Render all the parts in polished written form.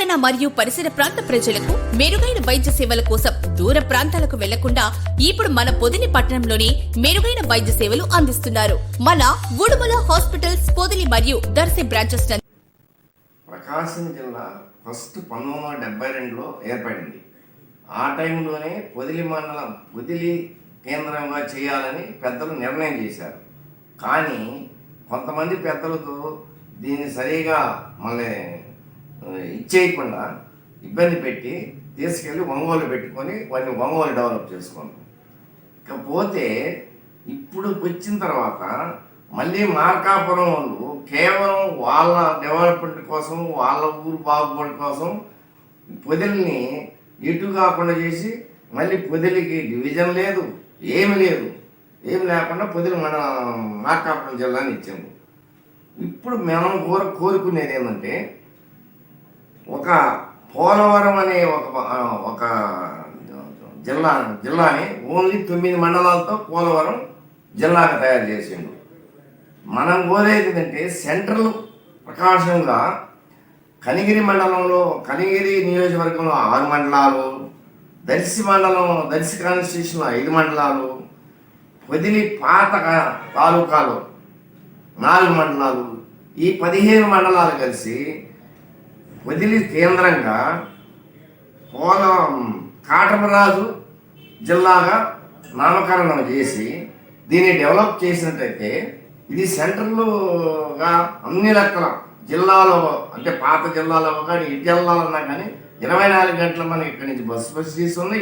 తెలంగాణ మరియు పరిసర ప్రాంత ప్రజలకు మెరుగైన వైద్య సేవల కోసం దూర ప్రాంతాలకు వెళ్లకుండా ఇప్పుడు మన పొదిలి పట్టణంలోని మెరుగైన వైద్య సేవలు అందిస్తున్నారు. మన ఉడుమల హాస్పిటల్స్ పొదిలి మరియు దర్శి బ్రాంచెస్. ప్రకాశం జిల్లా ఫస్ట్ 1972లో ఏర్పడింది. ఆ టైంలోనే పొదిలి మండలం పొదిలి కేంద్రంగా చేయాలని పెద్దలు నిర్ణయం చేశారు. కానీ కొంతమంది పెద్దలతో దీన్ని సరిగా మళ్ళీ ఇచ్చేయకుండా ఇబ్బంది పెట్టి తీసుకెళ్ళి ఒంగోలు పెట్టుకొని వాటిని ఒంగోలు డెవలప్ చేసుకుంటాం. ఇకపోతే ఇప్పుడు వచ్చిన తర్వాత మళ్ళీ మార్కాపురం వాళ్ళు కేవలం వాళ్ళ డెవలప్మెంట్ కోసం, వాళ్ళ ఊరు బాగుపడి కోసం పొదిలిని ఎటు కాకుండా చేసి మళ్ళీ పొదిలికి డివిజన్ లేదు, ఏమి లేకుండా పొదిలి మన మార్కాపురం జిల్లాని ఇచ్చాము. ఇప్పుడు మనం కోరుకునేది ఏంటంటే ఒక పోలవరం అనే ఒక జిల్లాని ఓన్లీ 9 మండలాలతో పోలవరం జిల్లాగా తయారు చేసిండు. మనం కోరేది ఏంటంటే సెంట్రల్ ప్రకాశంగా కనిగిరి మండలంలో, కనిగిరి నియోజకవర్గంలో 6 మండలాలు, దర్శి కాన్స్టిట్యూషన్లో 5 మండలాలు, పొదిలి పాత తాలూకాలో 4 మండలాలు, ఈ 15 మండలాలు కలిసి పొదిలి కేంద్రంగా కాటమరాజు జిల్లాగా నామకరణం చేసి దీన్ని డెవలప్ చేసినట్టయితే ఇది సెంట్రల్గా అన్ని లెక్కల జిల్లాలో, అంటే పాత జిల్లాలో కానీ ఇటు జిల్లాలన్నా కానీ 24 గంటలు మనకి ఇక్కడి నుంచి బస్సు ఫెసిలిటీస్ ఉంది,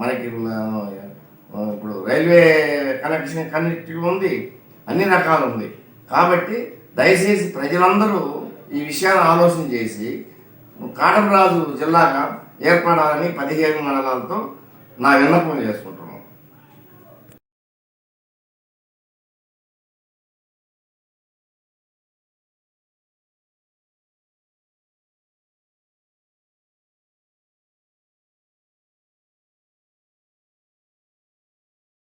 మనకి ఇప్పుడు రైల్వే కనెక్టివిటీ ఉంది, అన్ని రకాలు ఉంది. కాబట్టి దయచేసి ప్రజలందరూ ఈ విషయాన్ని ఆలోచన చేసి కాటమరాజు జిల్లాగా ఏర్పడాలని 15 మండలాలతో నా విన్నపం చేసుకుంటున్నాను.